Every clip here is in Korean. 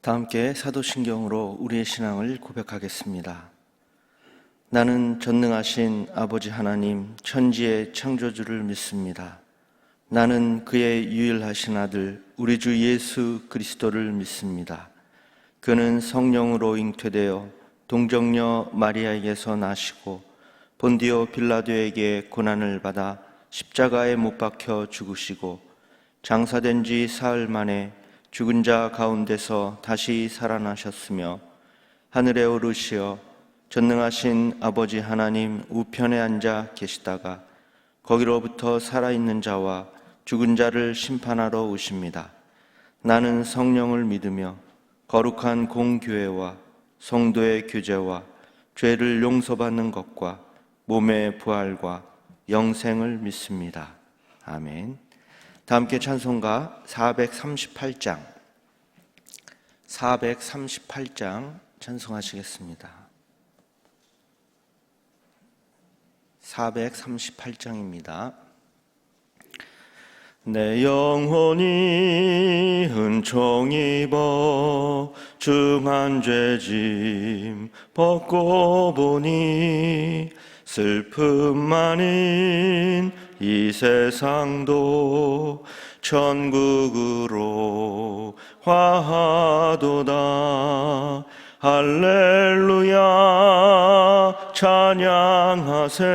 다 함께 사도신경으로 우리의 신앙을 고백하겠습니다. 나는 전능하신 아버지 하나님 천지의 창조주를 믿습니다. 나는 그의 유일하신 아들 우리 주 예수 그리스도를 믿습니다. 그는 성령으로 잉태되어 동정녀 마리아에게서 나시고 본디오 빌라도에게 고난을 받아 십자가에 못 박혀 죽으시고 장사된 지 사흘 만에 죽은 자 가운데서 다시 살아나셨으며 하늘에 오르시어 전능하신 아버지 하나님 우편에 앉아 계시다가 거기로부터 살아있는 자와 죽은 자를 심판하러 오십니다. 나는 성령을 믿으며 거룩한 공교회와 성도의 교제와 죄를 용서받는 것과 몸의 부활과 영생을 믿습니다. 아멘. 다 함께 찬송가 438장 찬송하시겠습니다. 438장입니다. 내 영혼이 은총 입어 중한 죄짐 벗고 보니 슬픔 많은 이 세상도 천국으로 화하도다. 할렐루야 찬양하세.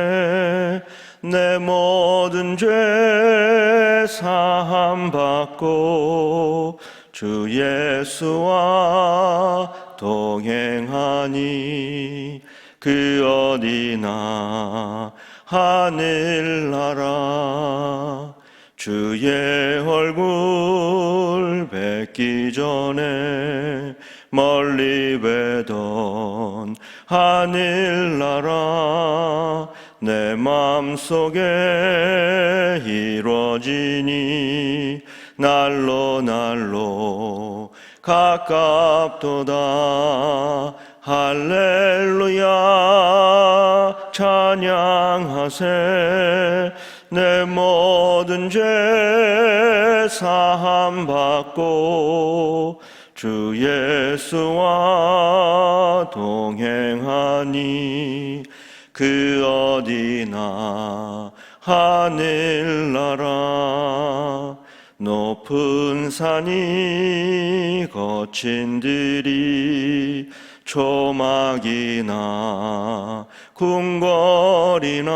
내 모든 죄 사함 받고 주 예수와 동행하니 그 어디나 하늘나라. 주의 얼굴 뵙기 전에 멀리 뵈던 하늘나라. 내 맘속에 이루어지니 날로 가깝도다. 할렐루야 찬양하세. 내 모든 죄 사함 받고 주 예수와 동행하니 그 어디나 하늘나라. 높은 산이 거친 들이 초막이나 궁궐이나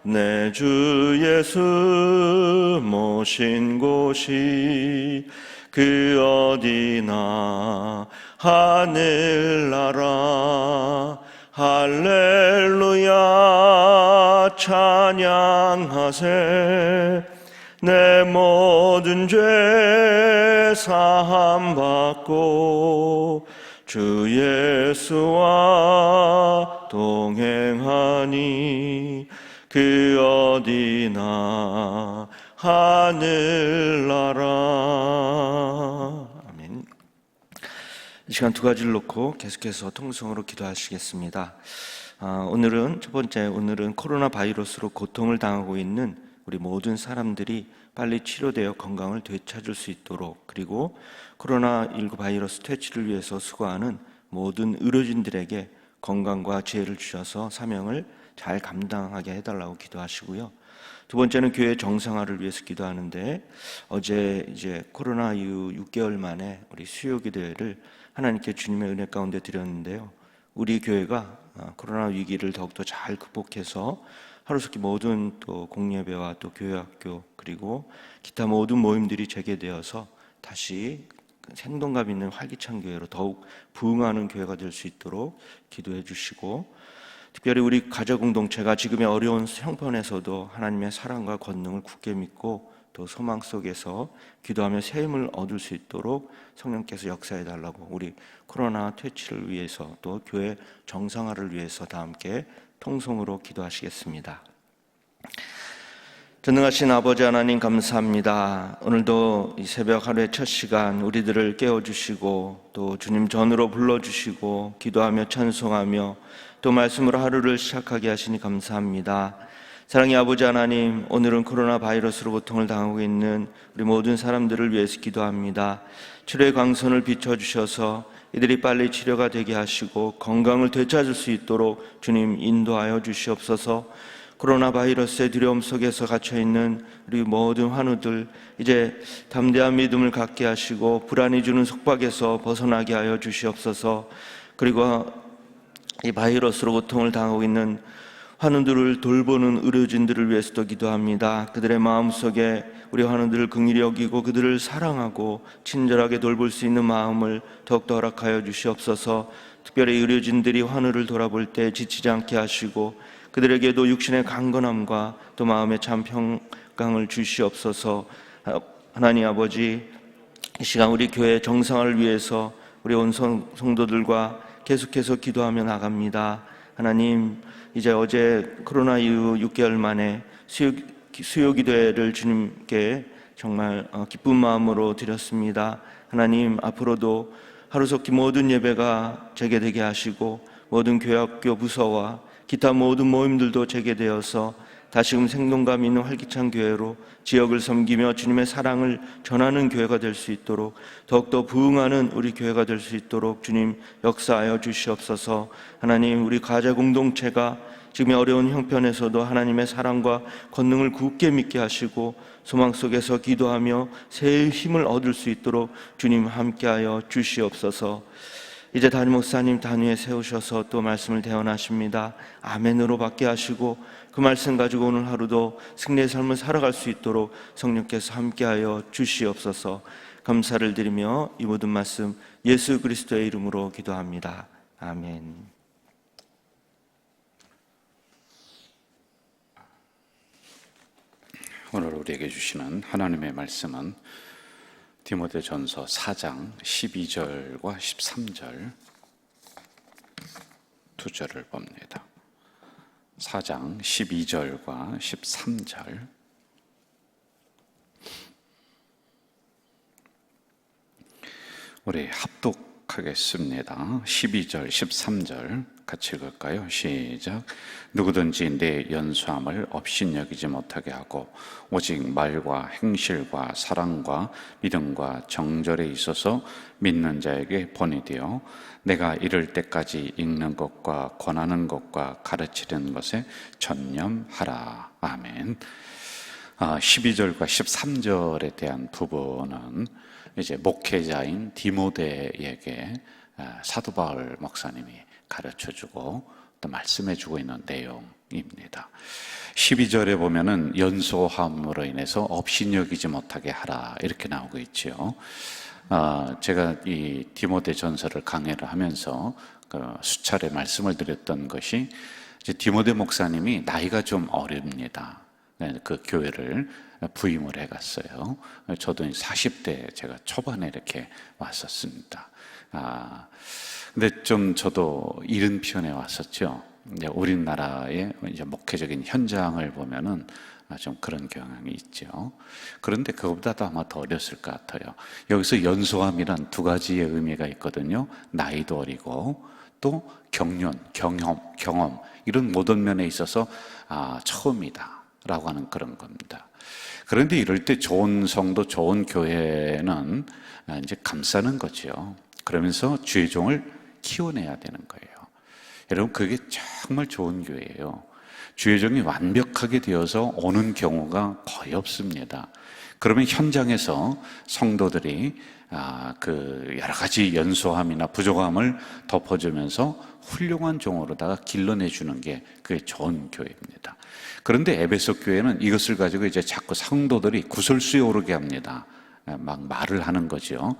내 주 예수 모신 곳이 그 어디나 하늘나라. 할렐루야 찬양하세. 내 모든 죄 사함 받고 주 예수와 동행하니 그 어디나 하늘나라. 아멘. 이 시간 두 가지를 놓고 계속해서 통성으로 기도하시겠습니다. 오늘은 첫 번째, 오늘은 코로나 바이러스로 고통을 당하고 있는 우리 모든 사람들이 빨리 치료되어 건강을 되찾을 수 있도록, 그리고 코로나19 바이러스 퇴치를 위해서 수고하는 모든 의료진들에게 건강과 지혜를 주셔서 사명을 잘 감당하게 해달라고 기도하시고요. 두 번째는 교회 정상화를 위해서 기도하는데, 어제 이제 코로나 이후 6개월 만에 우리 수요 기도회를 하나님께 주님의 은혜 가운데 드렸는데요. 우리 교회가 코로나 위기를 더욱더 잘 극복해서 하루속히 모든 또 공예배와 또 교회학교 그리고 기타 모든 모임들이 재개되어서 다시 생동감 있는 활기찬 교회로 더욱 부흥하는 교회가 될 수 있도록 기도해 주시고, 특별히 우리 가족 공동체가 지금의 어려운 형편에서도 하나님의 사랑과 권능을 굳게 믿고 또 소망 속에서 기도하며 새 힘을 얻을 수 있도록 성령께서 역사해 달라고, 우리 코로나 퇴치를 위해서 또 교회 정상화를 위해서 다 함께 통성으로 기도하시겠습니다. 전능하신 아버지 하나님 감사합니다. 오늘도 이 새벽 하루의 첫 시간 우리들을 깨워주시고 또 주님 전으로 불러주시고 기도하며 찬송하며 또 말씀으로 하루를 시작하게 하시니 감사합니다. 사랑의 아버지 하나님, 오늘은 코로나 바이러스로 고통을 당하고 있는 우리 모든 사람들을 위해서 기도합니다. 치료의 광선을 비춰주셔서 이들이 빨리 치료가 되게 하시고 건강을 되찾을 수 있도록 주님 인도하여 주시옵소서. 코로나 바이러스의 두려움 속에서 갇혀있는 우리 모든 환우들, 이제 담대한 믿음을 갖게 하시고 불안이 주는 속박에서 벗어나게 하여 주시옵소서. 그리고 이 바이러스로 고통을 당하고 있는 환우들을 돌보는 의료진들을 위해서도 기도합니다. 그들의 마음속에 우리 환우들을 긍휼히 여기고 그들을 사랑하고 친절하게 돌볼 수 있는 마음을 더욱더 허락하여 주시옵소서. 특별히 의료진들이 환우를 돌아볼 때 지치지 않게 하시고 그들에게도 육신의 강건함과 또 마음의 참 평강을 주시옵소서. 하나님 아버지, 이 시간 우리 교회 정상화를 위해서 우리 온 성도들과 계속해서 기도하며 나갑니다. 하나님, 이제 어제 코로나 이후 6개월 만에 수요 기도회를 주님께 정말 기쁜 마음으로 드렸습니다. 하나님, 앞으로도 하루속히 모든 예배가 재개되게 하시고 모든 교회학교 부서와 기타 모든 모임들도 재개되어서 다시금 생동감 있는 활기찬 교회로 지역을 섬기며 주님의 사랑을 전하는 교회가 될 수 있도록 더욱더 부흥하는 우리 교회가 될 수 있도록 주님 역사하여 주시옵소서. 하나님, 우리 가제 공동체가 지금 어려운 형편에서도 하나님의 사랑과 권능을 굳게 믿게 하시고 소망 속에서 기도하며 새의 힘을 얻을 수 있도록 주님 함께하여 주시옵소서. 이제 담임 목사님 단위에 세우셔서 또 말씀을 대언하십니다. 아멘으로 받게 하시고 그 말씀 가지고 오늘 하루도 승리의 삶을 살아갈 수 있도록 성령께서 함께하여 주시옵소서. 감사를 드리며 이 모든 말씀 예수 그리스도의 이름으로 기도합니다. 아멘. 오늘 우리에게 주시는 하나님의 말씀은 디모데전서 4장 12절과 13절 두 절을 봅니다. 4장 12절과 13절. 우리 합독하겠습니다. 12절, 13절 같이 읽을까요? 시작. 누구든지 내 연수함을 업신여기지 못하게 하고 오직 말과 행실과 사랑과 믿음과 정절에 있어서 믿는 자에게 본이 되어 내가 이를 때까지 읽는 것과 권하는 것과 가르치는 것에 전념하라. 아멘. 12절과 13절에 대한 부분은 이제 목회자인 디모데에게 사도 바울 목사님이 가르쳐주고 또 말씀해주고 있는 내용입니다. 12절에 보면은 연소함으로 인해서 업신여기지 못하게 하라 이렇게 나오고 있죠. 제가 이 디모데 전서를 강해를 하면서 수차례 말씀을 드렸던 것이 이제 디모데 목사님이 나이가 좀 어립니다. 그 교회를 부임을 해갔어요. 저도 40대 제가 초반에 이렇게 왔었습니다. 근데 좀 저도 이른 편에 왔었죠. 이제 우리나라의 이제 목회적인 현장을 보면은 좀 그런 경향이 있죠. 그런데 그것보다도 아마 더 어렸을 것 같아요. 여기서 연소함이란 두 가지의 의미가 있거든요. 나이도 어리고 또 경륜, 경험 이런 모든 면에 있어서 처음이다라고 하는 그런 겁니다. 그런데 이럴 때 좋은 성도, 좋은 교회는 이제 감싸는 거죠. 그러면서 주의 종을 키워내야 되는 거예요. 여러분, 그게 정말 좋은 교회예요. 주의 종이 완벽하게 되어서 오는 경우가 거의 없습니다. 그러면 현장에서 성도들이 그 여러 가지 연소함이나 부족함을 덮어주면서 훌륭한 종으로다가 길러내주는 게 그게 좋은 교회입니다. 그런데 에베소 교회는 이것을 가지고 이제 자꾸 성도들이 구설수에 오르게 합니다. 막 말을 하는 거죠.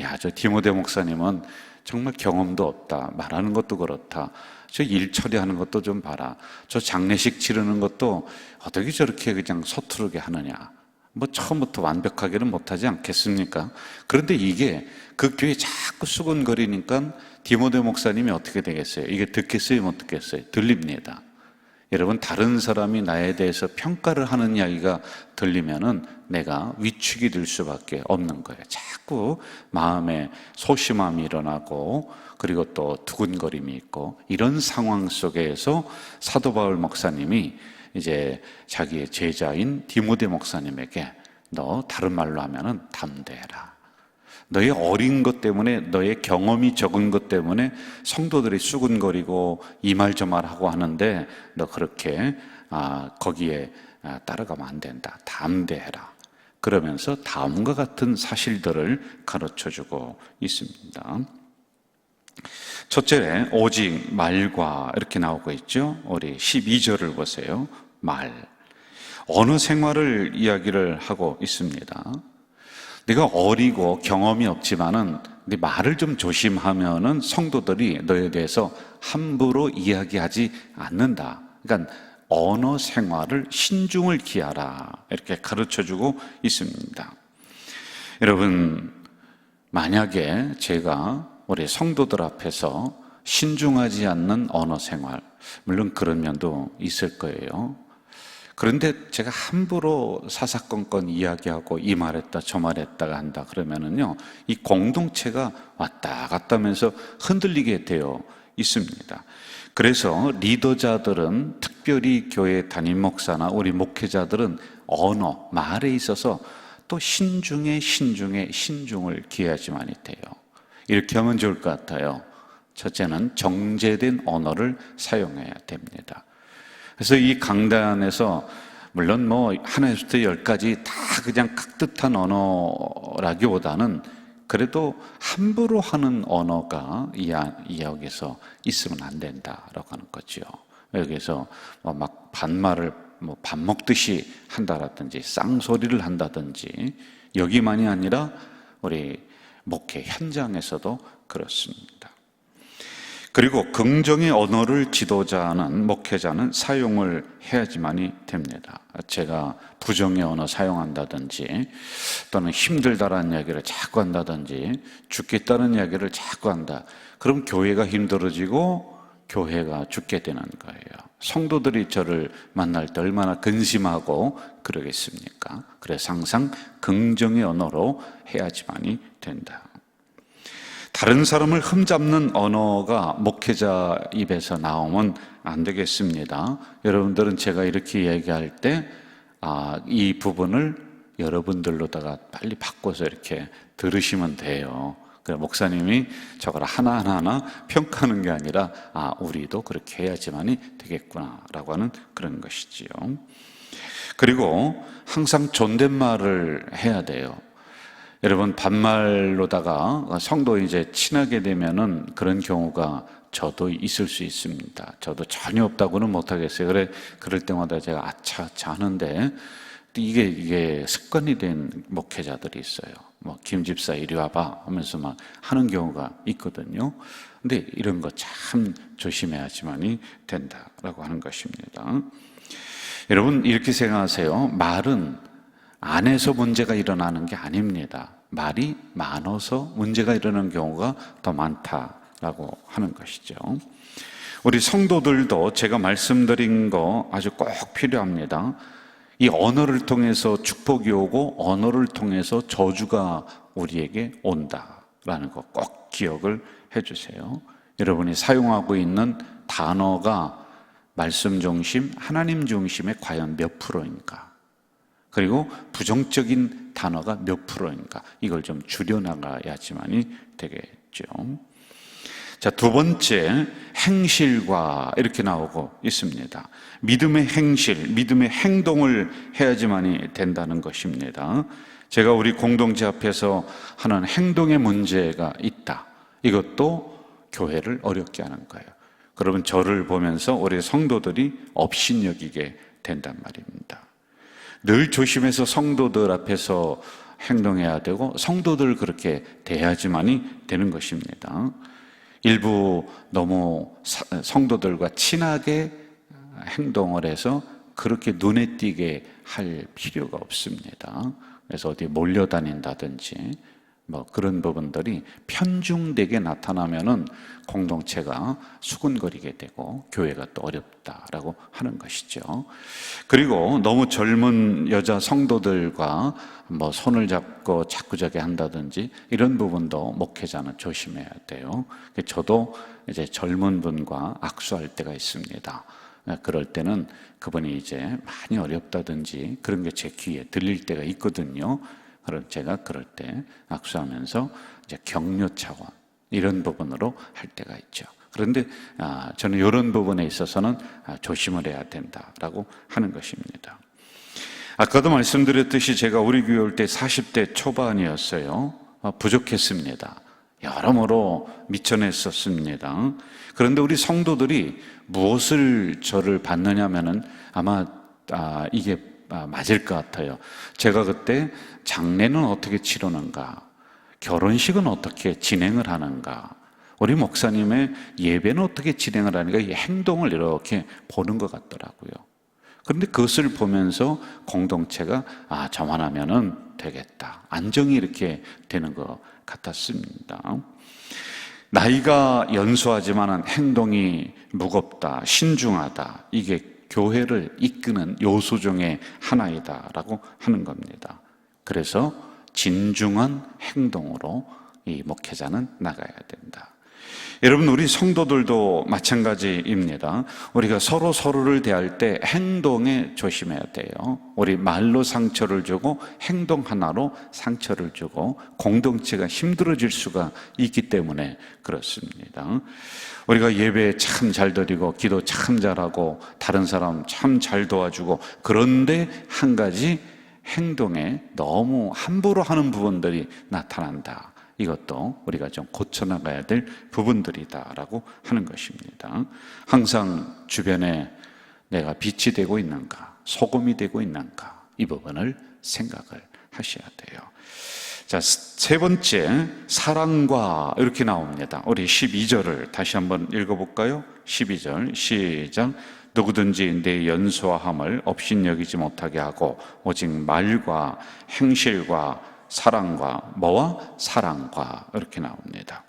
야, 저 디모데 목사님은 정말 경험도 없다. 말하는 것도 그렇다. 저 일 처리하는 것도 좀 봐라. 저 장례식 치르는 것도 어떻게 저렇게 그냥 서투르게 하느냐. 뭐 처음부터 완벽하게는 못하지 않겠습니까? 그런데 이게 그 교회 자꾸 수근거리니까 디모데 목사님이 어떻게 되겠어요? 이게 듣겠어요? 못 듣겠어요? 들립니다. 여러분, 다른 사람이 나에 대해서 평가를 하는 이야기가 들리면은 내가 위축이 될 수밖에 없는 거예요. 자꾸 마음에 소심함이 일어나고 그리고 또 두근거림이 있고 이런 상황 속에서 사도 바울 목사님이 이제 자기의 제자인 디모데 목사님에게 너 다른 말로 하면은 담대해라. 너의 어린 것 때문에, 너의 경험이 적은 것 때문에 성도들이 수군거리고 이 말 저 말 하고 하는데 너 그렇게 거기에 따라가면 안 된다. 담대해라. 그러면서 다음과 같은 사실들을 가르쳐주고 있습니다. 첫째, 오직 말과 이렇게 나오고 있죠. 우리 12절을 보세요. 말. 언어 생활을 이야기를 하고 있습니다. 네가 어리고 경험이 없지만은 네 말을 좀 조심하면은 성도들이 너에 대해서 함부로 이야기하지 않는다. 그러니까 언어 생활을 신중을 기하라. 이렇게 가르쳐주고 있습니다. 여러분, 만약에 제가 우리 성도들 앞에서 신중하지 않는 언어 생활, 물론 그런 면도 있을 거예요. 그런데 제가 함부로 사사건건 이야기하고 이 말했다 저 말했다가 한다 그러면은요, 이 공동체가 왔다 갔다 하면서 흔들리게 되어 있습니다. 그래서 리더자들은, 특별히 교회 담임 목사나 우리 목회자들은 언어, 말에 있어서 또 신중을 기해야지만이 돼요. 이렇게 하면 좋을 것 같아요. 첫째는 정제된 언어를 사용해야 됩니다. 그래서 이 강단에서 물론 뭐 하나에서부터 열까지 다 그냥 깍듯한 언어라기보다는 그래도 함부로 하는 언어가 이 여기서 있으면 안 된다라고 하는 거죠. 여기서 막 반말을 밥 먹듯이 한다라든지 쌍소리를 한다든지, 여기만이 아니라 우리 목회 현장에서도 그렇습니다. 그리고 긍정의 언어를 지도자는, 목회자는 사용을 해야지만이 됩니다. 제가 부정의 언어 사용한다든지 또는 힘들다라는 이야기를 자꾸 한다든지 죽겠다는 이야기를 자꾸 한다. 그럼 교회가 힘들어지고 교회가 죽게 되는 거예요. 성도들이 저를 만날 때 얼마나 근심하고 그러겠습니까? 그래서 항상 긍정의 언어로 해야지만이 된다. 다른 사람을 흠잡는 언어가 목회자 입에서 나오면 안 되겠습니다. 여러분들은 제가 이렇게 얘기할 때 이 부분을 여러분들로다가 빨리 바꿔서 이렇게 들으시면 돼요. 그래, 목사님이 저걸 하나하나 평가하는 게 아니라 우리도 그렇게 해야지만이 되겠구나라고 하는 그런 것이지요. 그리고 항상 존댓말을 해야 돼요. 여러분, 반말로다가 성도 이제 친하게 되면은 그런 경우가 저도 있을 수 있습니다. 저도 전혀 없다고는 못하겠어요. 그럴 때마다 제가 아차 하는데, 이게 습관이 된 목회자들이 있어요. 김 집사 이리 와봐 하면서 막 하는 경우가 있거든요. 근데 이런 거 참 조심해야지만이 된다라고 하는 것입니다. 여러분, 이렇게 생각하세요. 말은 안에서 문제가 일어나는 게 아닙니다. 말이 많아서 문제가 일어나는 경우가 더 많다라고 하는 것이죠. 우리 성도들도 제가 말씀드린 거 아주 꼭 필요합니다. 이 언어를 통해서 축복이 오고 언어를 통해서 저주가 우리에게 온다라는 거 꼭 기억을 해주세요. 여러분이 사용하고 있는 단어가 말씀 중심, 하나님 중심의 과연 몇 프로인가? 그리고 부정적인 단어가 몇 프로인가? 이걸 좀 줄여나가야지만이 되겠죠. 자, 두 번째, 행실과 이렇게 나오고 있습니다. 믿음의 행실, 믿음의 행동을 해야지만이 된다는 것입니다. 제가 우리 공동체 앞에서 하는 행동의 문제가 있다. 이것도 교회를 어렵게 하는 거예요. 그러면 저를 보면서 우리 성도들이 업신여기게 된단 말입니다. 늘 조심해서 성도들 앞에서 행동해야 되고 성도들 그렇게 대해야지만이 되는 것입니다. 일부 너무 성도들과 친하게 행동을 해서 그렇게 눈에 띄게 할 필요가 없습니다. 그래서 어디 몰려다닌다든지 그런 부분들이 편중되게 나타나면은 공동체가 수군거리게 되고 교회가 또 어렵다라고 하는 것이죠. 그리고 너무 젊은 여자 성도들과 손을 잡고 자꾸자기 한다든지 이런 부분도 목회자는 조심해야 돼요. 저도 이제 젊은 분과 악수할 때가 있습니다. 그럴 때는 그분이 이제 많이 어렵다든지 그런 게 제 귀에 들릴 때가 있거든요. 그럼 제가 그럴 때 악수하면서 이제 격려 차원 이런 부분으로 할 때가 있죠. 그런데 저는 이런 부분에 있어서는 조심을 해야 된다라고 하는 것입니다. 아까도 말씀드렸듯이 제가 우리 교회 올 때 40대 초반이었어요. 부족했습니다. 여러모로 미천했었습니다. 그런데 우리 성도들이 무엇을 저를 받느냐면은 아마 이게 맞을 것 같아요. 제가 그때 장례는 어떻게 치르는가, 결혼식은 어떻게 진행을 하는가, 우리 목사님의 예배는 어떻게 진행을 하는가, 이 행동을 이렇게 보는 것 같더라고요. 그런데 그것을 보면서 공동체가 저만 하면은 되겠다, 안정이 이렇게 되는 것 같았습니다. 나이가 연소하지만 행동이 무겁다, 신중하다, 이게 교회를 이끄는 요소 중에 하나이다라고 하는 겁니다. 그래서 진중한 행동으로 이 목회자는 나가야 된다. 여러분, 우리 성도들도 마찬가지입니다. 우리가 서로를 대할 때 행동에 조심해야 돼요. 우리 말로 상처를 주고 행동 하나로 상처를 주고 공동체가 힘들어질 수가 있기 때문에 그렇습니다. 우리가 예배 참 잘 드리고 기도 참 잘하고 다른 사람 참 잘 도와주고, 그런데 한 가지 행동에 너무 함부로 하는 부분들이 나타난다. 이것도 우리가 좀 고쳐나가야 될 부분들이다라고 하는 것입니다. 항상 주변에 내가 빛이 되고 있는가, 소금이 되고 있는가, 이 부분을 생각을 하셔야 돼요. 자, 세 번째, 사랑과 이렇게 나옵니다. 우리 12절을 다시 한번 읽어볼까요? 12절 시작. 누구든지 내 연소함을 업신여기지 못하게 하고 오직 말과 행실과 사랑과, 뭐와? 사랑과, 이렇게 나옵니다.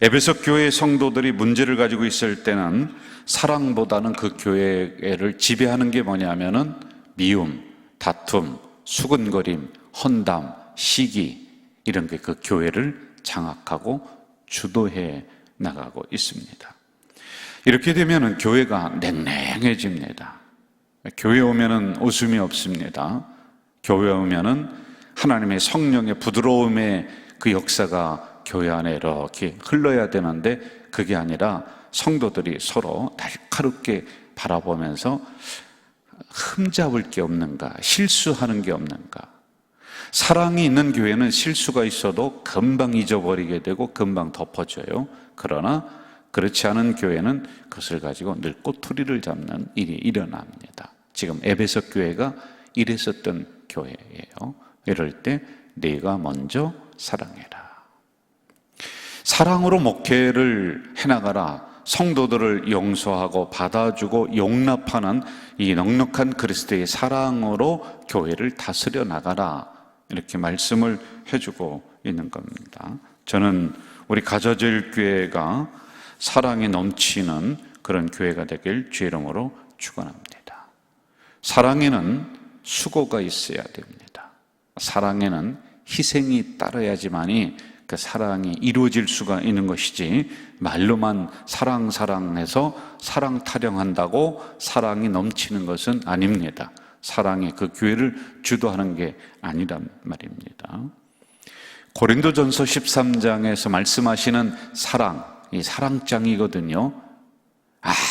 에베소 교회 성도들이 문제를 가지고 있을 때는 사랑보다는 그 교회를 지배하는 게 뭐냐면은 미움, 다툼, 수근거림, 헌담, 시기, 이런 게 그 교회를 장악하고 주도해 나가고 있습니다. 이렇게 되면은 교회가 냉랭해집니다. 교회 오면은 웃음이 없습니다. 교회 오면은 하나님의 성령의 부드러움의 그 역사가 교회 안에 이렇게 흘러야 되는데, 그게 아니라 성도들이 서로 날카롭게 바라보면서 흠잡을 게 없는가, 실수하는 게 없는가. 사랑이 있는 교회는 실수가 있어도 금방 잊어버리게 되고 금방 덮어져요. 그러나 그렇지 않은 교회는 그것을 가지고 늘 꼬투리를 잡는 일이 일어납니다. 지금 에베소 교회가 이랬었던 교회예요. 이럴 때 네가 먼저 사랑해라. 사랑으로 목회를 해나가라. 성도들을 용서하고 받아주고 용납하는 이 넉넉한 그리스도의 사랑으로 교회를 다스려 나가라. 이렇게 말씀을 해주고 있는 겁니다. 저는 우리 가져질 교회가 사랑이 넘치는 그런 교회가 되길 주의 이름으로 축원합니다. 사랑에는 수고가 있어야 됩니다. 사랑에는 희생이 따라야지만이 그 사랑이 이루어질 수가 있는 것이지, 말로만 사랑해서 사랑 타령한다고 사랑이 넘치는 것은 아닙니다. 사랑이 그 교회를 주도하는 게 아니란 말입니다. 고린도전서 13장에서 말씀하시는 사랑, 이 사랑장이거든요.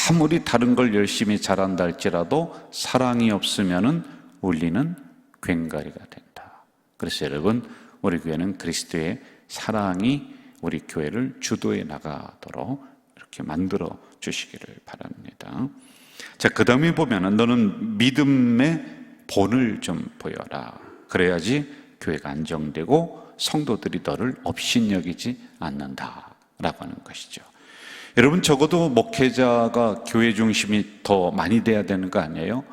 아무리 다른 걸 열심히 잘한다 할지라도 사랑이 없으면은 울리는 괭가리가 된다. 그래서 여러분, 우리 교회는 그리스도의 사랑이 우리 교회를 주도해 나가도록 이렇게 만들어 주시기를 바랍니다. 자, 그 다음에 보면은 너는 믿음의 본을 좀 보여라. 그래야지 교회가 안정되고 성도들이 너를 업신여기지 않는다라고 하는 것이죠. 여러분, 적어도 목회자가 교회 중심이 더 많이 돼야 되는 거 아니에요?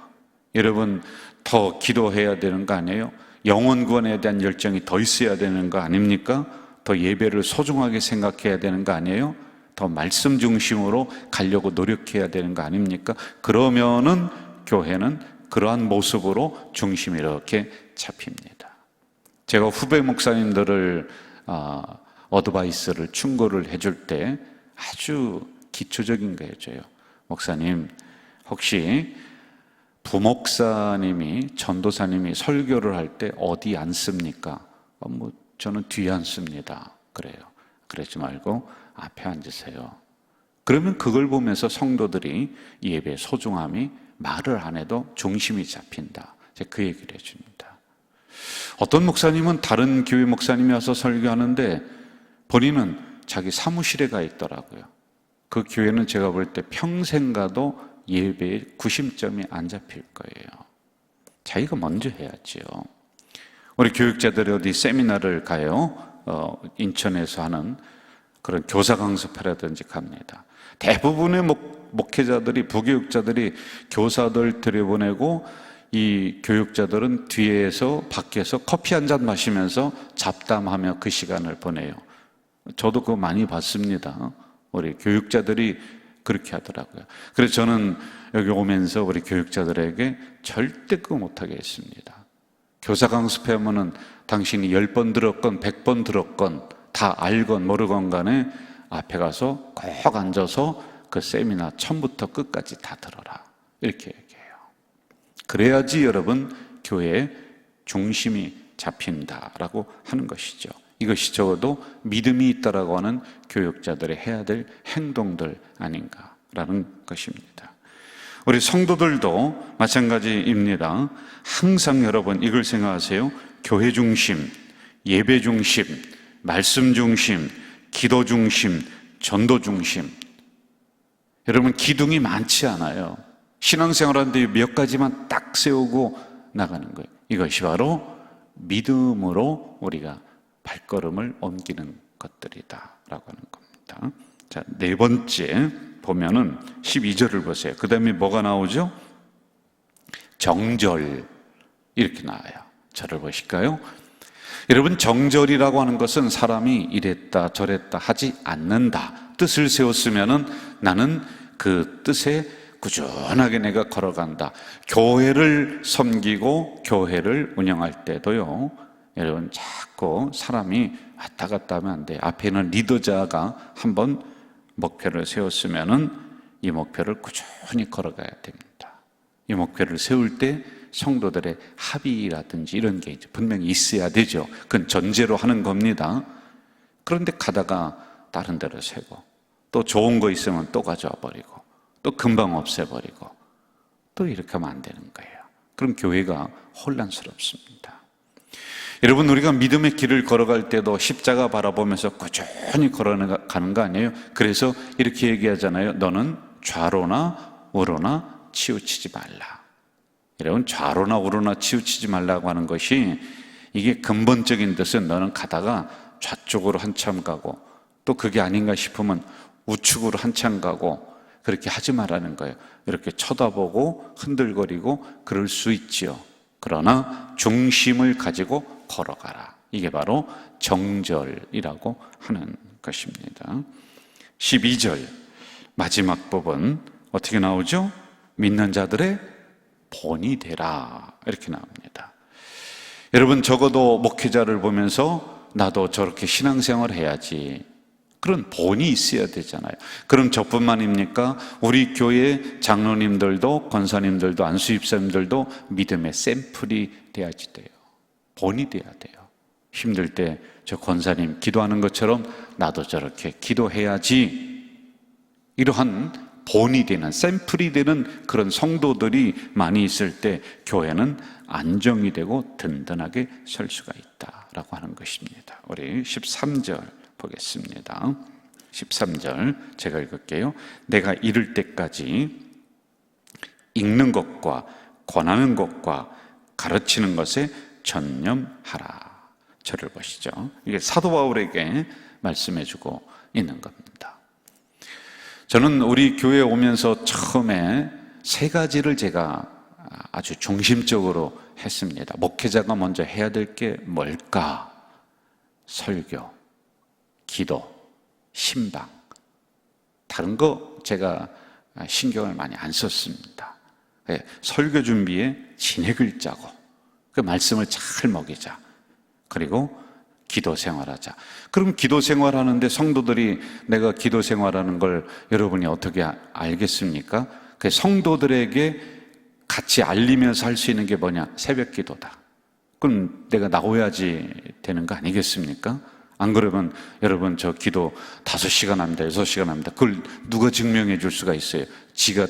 여러분, 더 기도해야 되는 거 아니에요? 영혼 구원에 대한 열정이 더 있어야 되는 거 아닙니까? 더 예배를 소중하게 생각해야 되는 거 아니에요? 더 말씀 중심으로 가려고 노력해야 되는 거 아닙니까? 그러면은 교회는 그러한 모습으로 중심이 이렇게 잡힙니다. 제가 후배 목사님들을 어드바이스를 충고를 해줄 때 아주 기초적인 거 해줘요. 목사님, 혹시 부목사님이, 전도사님이 설교를 할 때 어디 앉습니까? 저는 뒤에 앉습니다. 그래요. 그러지 말고 앞에 앉으세요. 그러면 그걸 보면서 성도들이 이 예배의 소중함이 말을 안 해도 중심이 잡힌다. 제가 그 얘기를 해줍니다. 어떤 목사님은 다른 교회 목사님이 와서 설교하는데 본인은 자기 사무실에 가 있더라고요. 그 교회는 제가 볼 때 평생 가도 예배의 구심점이 안 잡힐 거예요. 자기가 먼저 해야지요. 우리 교육자들이 어디 세미나를 가요. 인천에서 하는 그런 교사 강습회라든지 갑니다. 대부분의 목회자들이, 부교육자들이 교사들 들여보내고 이 교육자들은 뒤에서 밖에서 커피 한 잔 마시면서 잡담하며 그 시간을 보내요. 저도 그거 많이 봤습니다. 우리 교육자들이 그렇게 하더라고요. 그래서 저는 여기 오면서 우리 교육자들에게 절대 그거 못하게 했습니다. 교사 강습하면은 당신이 10번 들었건 100번 들었건 다 알건 모르건 간에 앞에 가서 꼭 앉아서 그 세미나 처음부터 끝까지 다 들어라. 이렇게 얘기해요. 그래야지 여러분 교회의 중심이 잡힌다라고 하는 것이죠. 이것이 적어도 믿음이 있다라고 하는 교육자들이 해야 될 행동들 아닌가라는 것입니다. 우리 성도들도 마찬가지입니다. 항상 여러분 이걸 생각하세요. 교회 중심, 예배 중심, 말씀 중심, 기도 중심, 전도 중심. 여러분 기둥이 많지 않아요. 신앙생활하는데 몇 가지만 딱 세우고 나가는 거예요. 이것이 바로 믿음으로 우리가 발걸음을 옮기는 것들이다라고 하는 겁니다. 자, 네 번째 보면은 12절을 보세요. 그 다음에 뭐가 나오죠? 정절 이렇게 나와요. 절을 보실까요? 여러분 정절이라고 하는 것은 사람이 이랬다 저랬다 하지 않는다. 뜻을 세웠으면은 나는 그 뜻에 꾸준하게 내가 걸어간다. 교회를 섬기고 교회를 운영할 때도요. 여러분 자꾸 사람이 왔다 갔다 하면 안 돼요. 앞에는 리더자가 한번 목표를 세웠으면은 이 목표를 꾸준히 걸어가야 됩니다. 이 목표를 세울 때 성도들의 합의라든지 이런 게 이제 분명히 있어야 되죠. 그건 전제로 하는 겁니다. 그런데 가다가 다른 데로 새고 또 좋은 거 있으면 또 가져와 버리고 또 금방 없애버리고 또 이렇게 하면 안 되는 거예요. 그럼 교회가 혼란스럽습니다. 여러분 우리가 믿음의 길을 걸어갈 때도 십자가 바라보면서 꾸준히 걸어가는 거 아니에요? 그래서 이렇게 얘기하잖아요. 너는 좌로나 우로나 치우치지 말라. 여러분 좌로나 우로나 치우치지 말라고 하는 것이 이게 근본적인 뜻은 너는 가다가 좌쪽으로 한참 가고 또 그게 아닌가 싶으면 우측으로 한참 가고 그렇게 하지 말라는 거예요. 이렇게 쳐다보고 흔들거리고 그럴 수 있지요. 그러나 중심을 가지고 걸어가라. 이게 바로 정절이라고 하는 것입니다. 12절 마지막 부분 어떻게 나오죠? 믿는 자들의 본이 되라 이렇게 나옵니다. 여러분 적어도 목회자를 보면서 나도 저렇게 신앙생활 해야지 그런 본이 있어야 되잖아요. 그럼 저뿐만입니까? 우리 교회 장로님들도 권사님들도 안수집사님들도 믿음의 샘플이 돼야지 돼요. 본이 돼야 돼요. 힘들 때 저 권사님 기도하는 것처럼 나도 저렇게 기도해야지. 이러한 본이 되는 샘플이 되는 그런 성도들이 많이 있을 때 교회는 안정이 되고 든든하게 설 수가 있다라고 하는 것입니다. 우리 13절 보겠습니다. 13절 제가 읽을게요. 내가 이를 때까지 읽는 것과 권하는 것과 가르치는 것에 전념하라. 저를 보시죠. 이게 사도 바울에게 말씀해주고 있는 겁니다. 저는 우리 교회에 오면서 처음에 세 가지를 제가 아주 중심적으로 했습니다. 목회자가 먼저 해야 될 게 뭘까? 설교, 기도, 신방. 다른 거 제가 신경을 많이 안 썼습니다. 설교 준비에 진액을 짜고 그 말씀을 잘 먹이자. 그리고 기도 생활하자. 그럼 기도 생활하는데 성도들이 내가 기도 생활하는 걸 여러분이 어떻게 알겠습니까? 그 성도들에게 같이 알리면서 할 수 있는 게 뭐냐? 새벽 기도다. 그럼 내가 나와야지 되는 거 아니겠습니까? 안 그러면 여러분 저 기도 5시간 합니다, 6시간 합니다. 그걸 누가 증명해 줄 수가 있어요?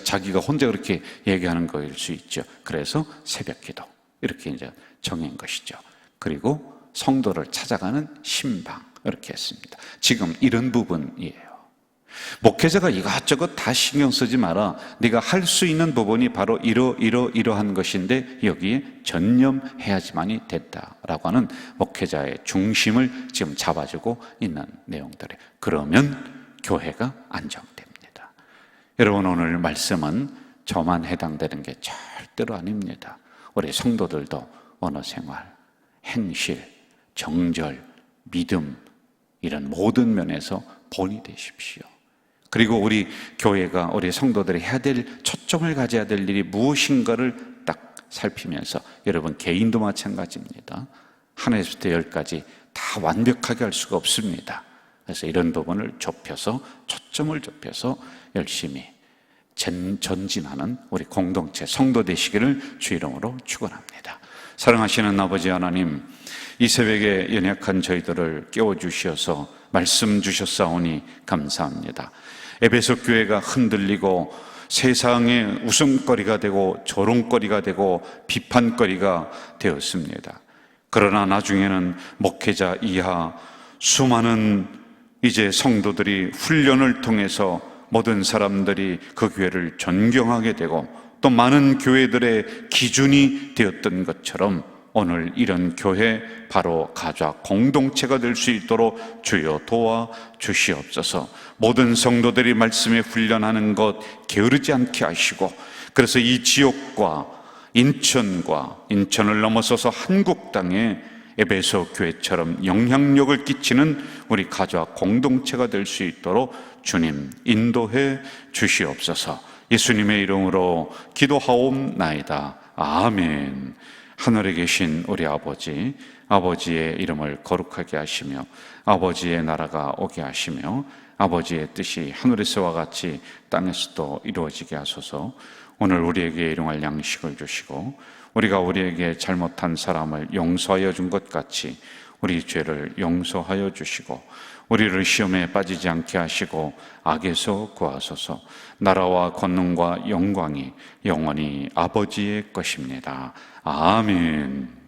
자기가 혼자 그렇게 얘기하는 거일 수 있죠. 그래서 새벽 기도 이렇게 이제 정한 것이죠. 그리고 성도를 찾아가는 신방 이렇게 했습니다. 지금 이런 부분이에요. 목회자가 이것저것 다 신경 쓰지 마라. 네가 할 수 있는 부분이 바로 이러한 것인데 여기에 전념해야지만이 됐다라고 하는 목회자의 중심을 지금 잡아주고 있는 내용들이에요. 그러면 교회가 안정됩니다. 여러분, 오늘 말씀은 저만 해당되는 게 절대로 아닙니다. 우리 성도들도 언어 생활, 행실, 정절, 믿음 이런 모든 면에서 본이 되십시오. 그리고 우리 교회가 우리 성도들이 해야 될 초점을 가져야 될 일이 무엇인가를 딱 살피면서 여러분 개인도 마찬가지입니다. 하나에서부터 10까지 다 완벽하게 할 수가 없습니다. 그래서 이런 부분을 좁혀서 초점을 좁혀서 열심히 전진하는 우리 공동체 성도 되시기를 주 이름으로 축원합니다. 사랑하시는 아버지 하나님, 이 새벽에 연약한 저희들을 깨워주셔서 말씀 주셨사오니 감사합니다. 에베소 교회가 흔들리고 세상의 웃음거리가 되고 조롱거리가 되고 비판거리가 되었습니다. 그러나 나중에는 목회자 이하 수많은 이제 성도들이 훈련을 통해서 모든 사람들이 그 교회를 존경하게 되고 또 많은 교회들의 기준이 되었던 것처럼 오늘 이런 교회 바로 가족 공동체가 될 수 있도록 주여 도와 주시옵소서. 모든 성도들이 말씀에 훈련하는 것 게으르지 않게 하시고, 그래서 이 지역과 인천을 넘어서서 한국 땅에 에베소 교회처럼 영향력을 끼치는 우리 가족 공동체가 될 수 있도록 주님 인도해 주시옵소서. 예수님의 이름으로 기도하옵나이다. 아멘. 하늘에 계신 우리 아버지, 아버지의 이름을 거룩하게 하시며 아버지의 나라가 오게 하시며 아버지의 뜻이 하늘에서와 같이 땅에서도 이루어지게 하소서. 오늘 우리에게 일용할 양식을 주시고 우리가 우리에게 잘못한 사람을 용서하여 준 것 같이 우리 죄를 용서하여 주시고 우리를 시험에 빠지지 않게 하시고 악에서 구하소서. 나라와 권능과 영광이 영원히 아버지의 것입니다. 아멘.